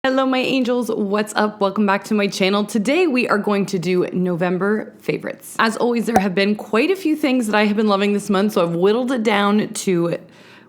Hello my angels, what's up? Welcome back to my channel. Today we are going to do November favorites. As always, there have been quite a few things that I have been loving this month, so I've whittled it down to,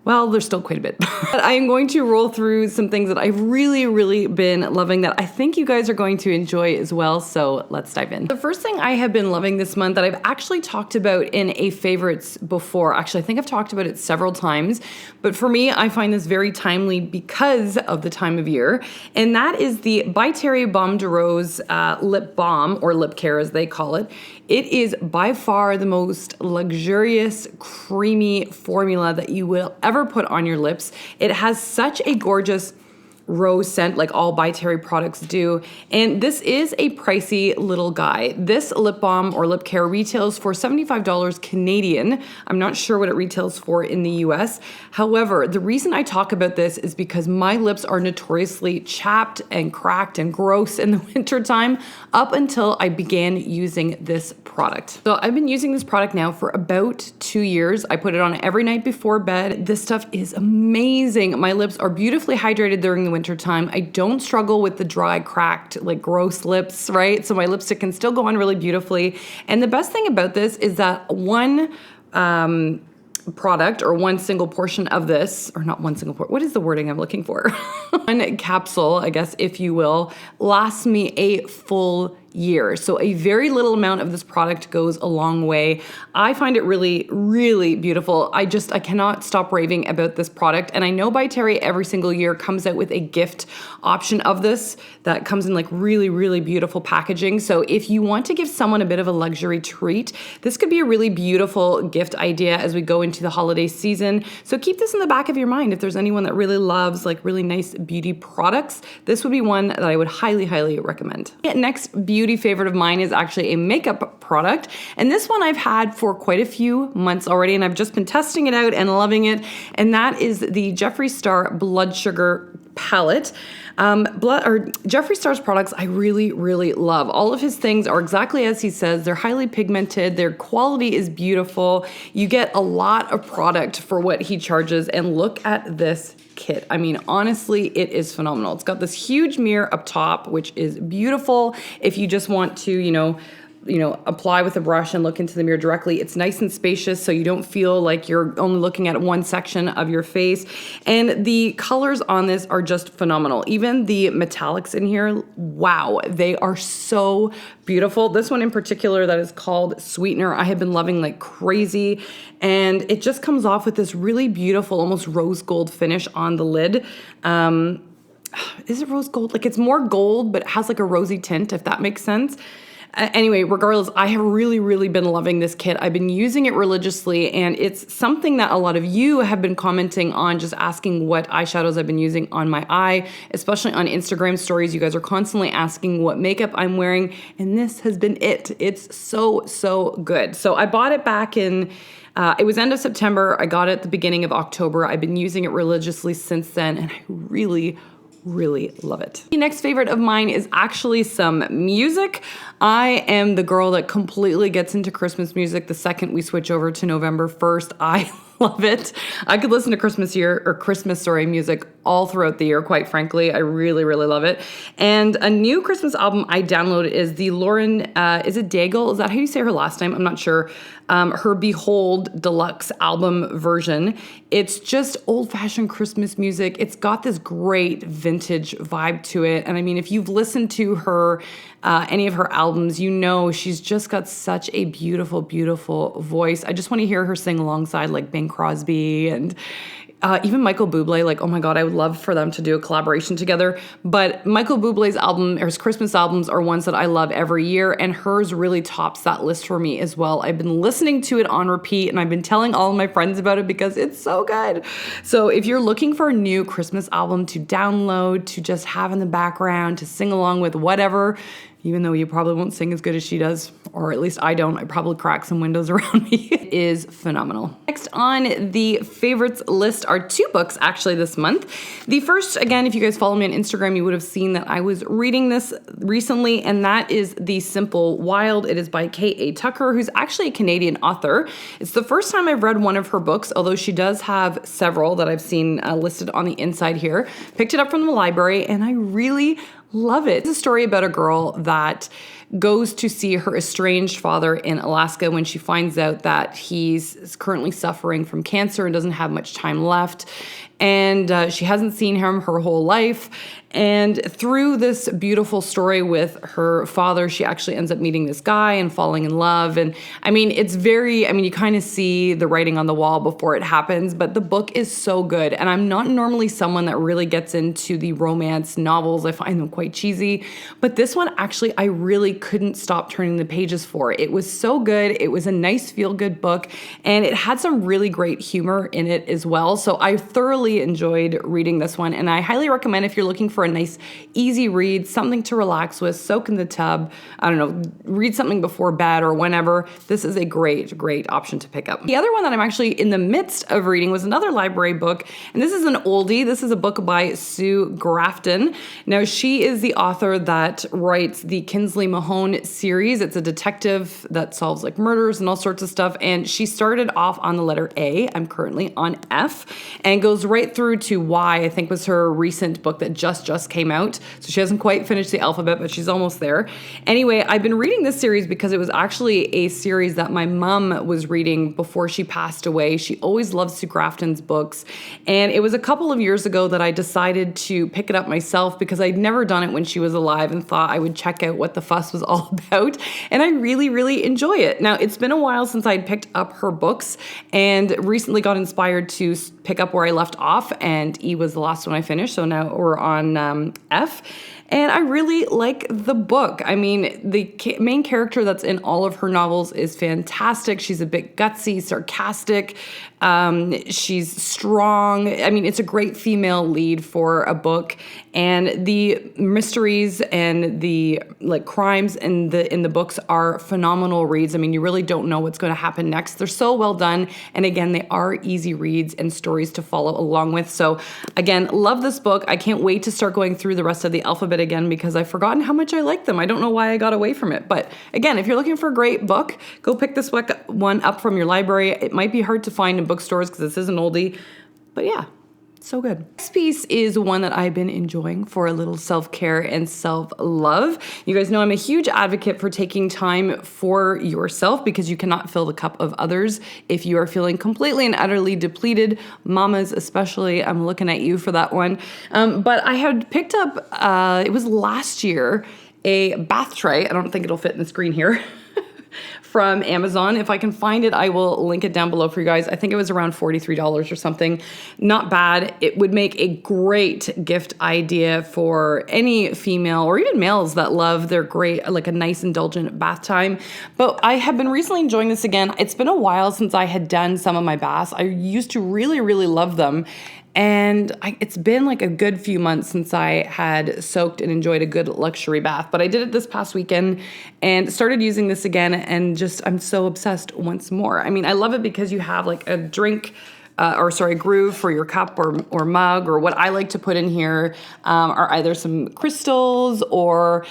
well, there's still quite a bit. But I am going to roll through some things that I've really been loving that I think you guys are going to enjoy as well, so let's dive in. The first thing I have been loving this month that I've actually talked about in a favorites before, actually I think I've talked about it several times, but for me I find this very timely because of the time of year, and that is the By Terry Balm de Rose lip balm, or lip care as they call it. It is by far the most luxurious, creamy formula that you will ever put on your lips. It has such a gorgeous rose scent like all By Terry products do, and this is a pricey little guy. This lip balm or lip care retails for $75 Canadian. I'm not sure what it retails for in the US. However, the reason I talk about this is because my lips are notoriously chapped and cracked and gross in the winter time up until I began using this product. So I've been using this product now for about 2 years. I put it on every night before bed. This stuff is amazing. My lips are beautifully hydrated during the winter time. I don't struggle with the dry, cracked, like gross lips, right? So my lipstick can still go on really beautifully. And the best thing about this is that one product or one single portion of this, or not one single portion, what is the wording I'm looking for? One capsule, I guess, if you will, lasts me a full year. So a very little amount of this product goes a long way. I find it really beautiful. I cannot stop raving about this product. And I know By Terry every single year comes out with a gift option of this that comes in like really beautiful packaging. So if you want to give someone a bit of a luxury treat, this could be a really beautiful gift idea as we go into the holiday season. So keep this in the back of your mind. If there's anyone that really loves like really nice beauty products, this would be one that I would highly recommend. Next beauty favorite of mine is actually a makeup product, and this one I've had for quite a few months already, and I've just been testing it out and loving it, and that is the Jeffree Star Blood Sugar palette. Jeffree Star's products I really love. All of his things are exactly as he says. They're highly pigmented. Their quality is beautiful. You get a lot of product for what he charges, and look at this kit. I mean, honestly, it is phenomenal. It's got this huge mirror up top, which is beautiful if you just want to, you know, apply with a brush and look into the mirror directly. It's nice and spacious, so you don't feel like you're only looking at one section of your face. And the colors on this are just phenomenal. Even the metallics in here, wow, they are so beautiful. This one in particular that is called Sweetener, I have been loving like crazy. And it just comes off with this really beautiful, almost rose gold finish on the lid. Is it rose gold? Like it's more gold, but it has like a rosy tint, if that makes sense. Anyway, regardless, I have really been loving this kit. I've been using it religiously, and it's something that a lot of you have been commenting on, just asking what eyeshadows I've been using on my eye, especially on Instagram stories. You guys are constantly asking what makeup I'm wearing, and this has been it. It's so good. So I bought it back in, it was end of September. I got it at the beginning of October. I've been using it religiously since then, and I really love it. The next favorite of mine is actually some music. I am the girl that completely gets into Christmas music the second we switch over to November 1st. I love it. I could listen to Christmas music all throughout the year, quite frankly. I really love it. And a new Christmas album I downloaded is the Lauren, is it Daigle? Is that how you say her last name? I'm not sure. Her Behold Deluxe album version. It's just old-fashioned Christmas music. It's got this great vintage vibe to it. And I mean, if you've listened to her, any of her albums, you know she's just got such a beautiful voice. I just want to hear her sing alongside like Bing Crosby and even Michael Bublé. Like, oh my God, I would love for them to do a collaboration together. But Michael Bublé's album, or his Christmas albums, are ones that I love every year, and hers really tops that list for me as well. I've been listening to it on repeat, and I've been telling all of my friends about it because it's so good. So if you're looking for a new Christmas album to download, to just have in the background, to sing along with whatever, even though you probably won't sing as good as she does, or at least I don't. I probably crack some windows around me. It is phenomenal. Next on the favorites list are 2 books actually this month. The first, again, if you guys follow me on Instagram, you would have seen that I was reading this recently, and that is The Simple Wild. It is by K.A. Tucker, who's actually a Canadian author. It's the first time I've read one of her books, although she does have several that I've seen listed on the inside here. Picked it up from the library, and I really love it. It's a story about a girl that goes to see her estranged father in Alaska when she finds out that he's currently suffering from cancer and doesn't have much time left. And she hasn't seen him her whole life. And through this beautiful story with her father, she actually ends up meeting this guy and falling in love. And I mean, it's very, you kind of see the writing on the wall before it happens, but the book is so good. And I'm not normally someone that really gets into the romance novels. I find them quite cheesy. But this one, actually, I really couldn't stop turning the pages for. It was so good. It was a nice feel-good book. And it had some really great humor in it as well. So I thoroughly enjoyed reading this one. And I highly recommend if you're looking for a nice, easy read, something to relax with, soak in the tub, I don't know, read something before bed or whenever. This is a great, great option to pick up. The other one that I'm actually in the midst of reading was another library book, and this is an oldie. This is a book by Sue Grafton. Now, she is the author that writes the Kinsley Mahone series. It's a detective that solves like murders and all sorts of stuff, and she started off on the letter A. I'm currently on F, and goes right through to Y, I think was her recent book that just came out. So she hasn't quite finished the alphabet, but she's almost there. Anyway, I've been reading this series because it was actually a series that my mom was reading before she passed away. She always loved Sue Grafton's books. And it was a couple of years ago that I decided to pick it up myself because I'd never done it when she was alive and thought I would check out what the fuss was all about. And I really, really enjoy it. Now, it's been a while since I'd picked up her books and recently got inspired to pick up where I left off, and E was the last one I finished. So now we're on F. And I really like the book. I mean, the main character that's in all of her novels is fantastic. She's a bit gutsy, sarcastic. She's strong. I mean, it's a great female lead for a book. And the mysteries and the crimes in the books are phenomenal reads. I mean, you really don't know what's going to happen next. They're so well done. And again, they are easy reads and stories to follow along with. So again, love this book. I can't wait to start going through the rest of the alphabet again because I've forgotten how much I like them. I don't know why I got away from it. But again, if you're looking for a great book, go pick this one up from your library. It might be hard to find in bookstores because this is an oldie, but yeah, so good. Next piece is one that I've been enjoying for a little self-care and self-love. You guys know I'm a huge advocate for taking time for yourself because you cannot fill the cup of others if you are feeling completely and utterly depleted. Mamas especially, I'm looking at you for that one. But I had picked up, it was last year, a bath tray. I don't think it'll fit in the screen here. From Amazon. If I can find it, I will link it down below for you guys. I think it was around $43 or something. Not bad. It would make a great gift idea for any female or even males that love their great, like a nice indulgent bath time. But I have been recently enjoying this again. It's been a while since I had done some of my baths. I used to really, really love them. And it's been like a good few months since I had soaked and enjoyed a good luxury bath. But I did it this past weekend and started using this again. And I'm so obsessed once more. I mean, I love it because you have like a drink, groove for your cup or mug, or what I like to put in here are either some crystals or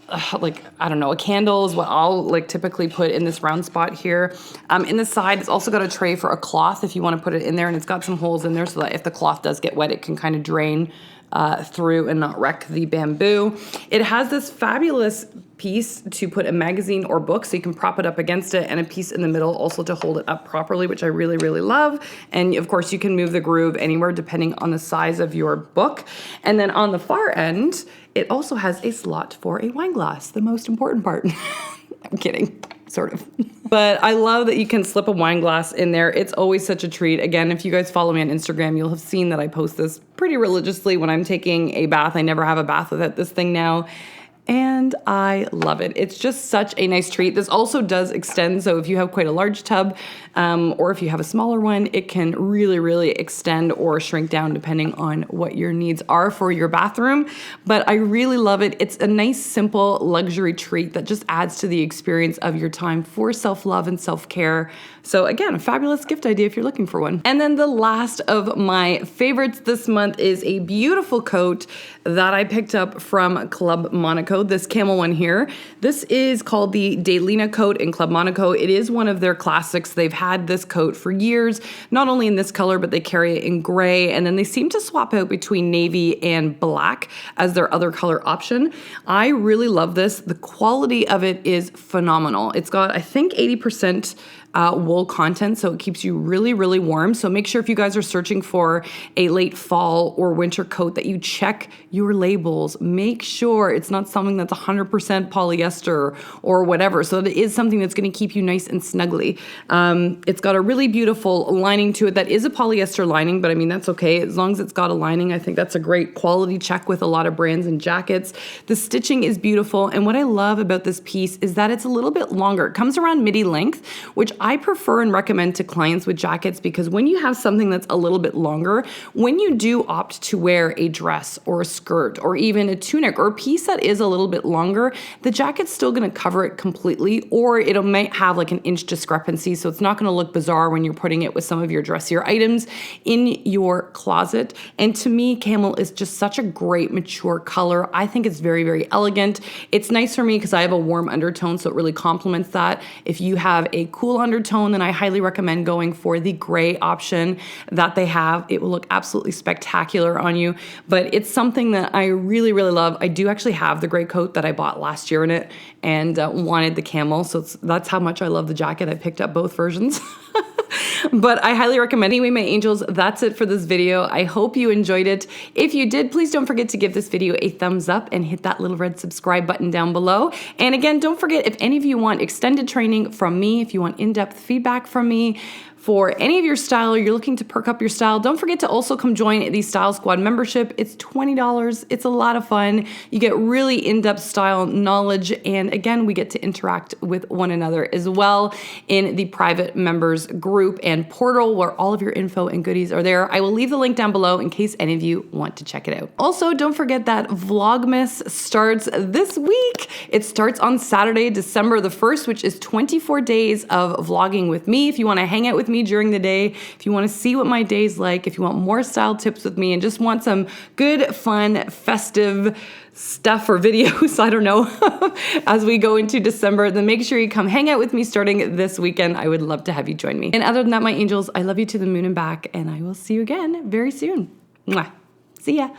I don't know, a candle is what I'll typically put in this round spot here. In the side, it's also got a tray for a cloth if you want to put it in there, and it's got some holes in there so that if the cloth does get wet, it can kind of drain through and not wreck the bamboo. It has this fabulous piece to put a magazine or book so you can prop it up against it, and a piece in the middle also to hold it up properly, which I really, really love. And of course, you can move the groove anywhere depending on the size of your book. And then on the far end, it also has a slot for a wine glass, the most important part. I'm kidding, sort of. But I love that you can slip a wine glass in there. It's always such a treat. Again, if you guys follow me on Instagram, you'll have seen that I post this pretty religiously when I'm taking a bath. I never have a bath without this thing now. and I love it. It's just such a nice treat. This also does extend, so if you have quite a large tub or if you have a smaller one, it can really, really extend or shrink down depending on what your needs are for your bathroom. But I really love it. It's a nice, simple luxury treat that just adds to the experience of your time for self-love and self-care. So again, a fabulous gift idea if you're looking for one. And then the last of my favorites this month is a beautiful coat that I picked up from Club Monaco, this camel one here. This is called the Daylina coat in Club Monaco. It is one of their classics. They've had this coat for years, not only in this color, but they carry it in gray, and then they seem to swap out between navy and black as their other color option. I really love this. The quality of it is phenomenal. It's got, I think, 80% wool content, so it keeps you really, really warm. So make sure if you guys are searching for a late fall or winter coat that you check your labels. Make sure it's not something that's 100% polyester or whatever, so that it is something that's going to keep you nice and snuggly. It's got a really beautiful lining to it that is a polyester lining, but I mean, that's okay. As long as it's got a lining, I think that's a great quality check with a lot of brands and jackets. The stitching is beautiful, and what I love about this piece is that it's a little bit longer. It comes around midi length, which I prefer and recommend to clients with jackets, because when you have something that's a little bit longer, when you do opt to wear a dress or a skirt or even a tunic or a piece that is a little bit longer, the jacket's still going to cover it completely, or it might have like an inch discrepancy, so it's not going to look bizarre when you're putting it with some of your dressier items in your closet. And to me, camel is just such a great mature color. I think it's very, very elegant. It's nice for me because I have a warm undertone, so it really complements that. If you have a cool undertone, then I highly recommend going for the gray option that they have. It will look absolutely spectacular on you, but it's something that I really, really love. I do actually have the gray coat that I bought last year in it and wanted the camel, so that's how much I love the jacket. I picked up both versions. But I highly recommend it. Anyway, my angels, that's it for this video. I hope you enjoyed it. If you did, please don't forget to give this video a thumbs up and hit that little red subscribe button down below. And again, don't forget, if any of you want extended training from me, if you want in-depth feedback from me, for any of your style, or you're looking to perk up your style, don't forget to also come join the Style Squad membership. It's $20. It's a lot of fun. You get really in-depth style knowledge, and again, we get to interact with one another as well in the private members group and portal where all of your info and goodies are there. I will leave the link down below in case any of you want to check it out. Also, don't forget that Vlogmas starts this week. It starts on Saturday, December the 1st, which is 24 days of vlogging with me. If you want to hang out with me during the day, if you want to see what my day's like, if you want more style tips with me and just want some good, fun, festive stuff or videos, I don't know, as we go into December, then make sure you come hang out with me starting this weekend. I would love to have you join me. And other than that, my angels, I love you to the moon and back, and I will see you again very soon. Mwah. See ya.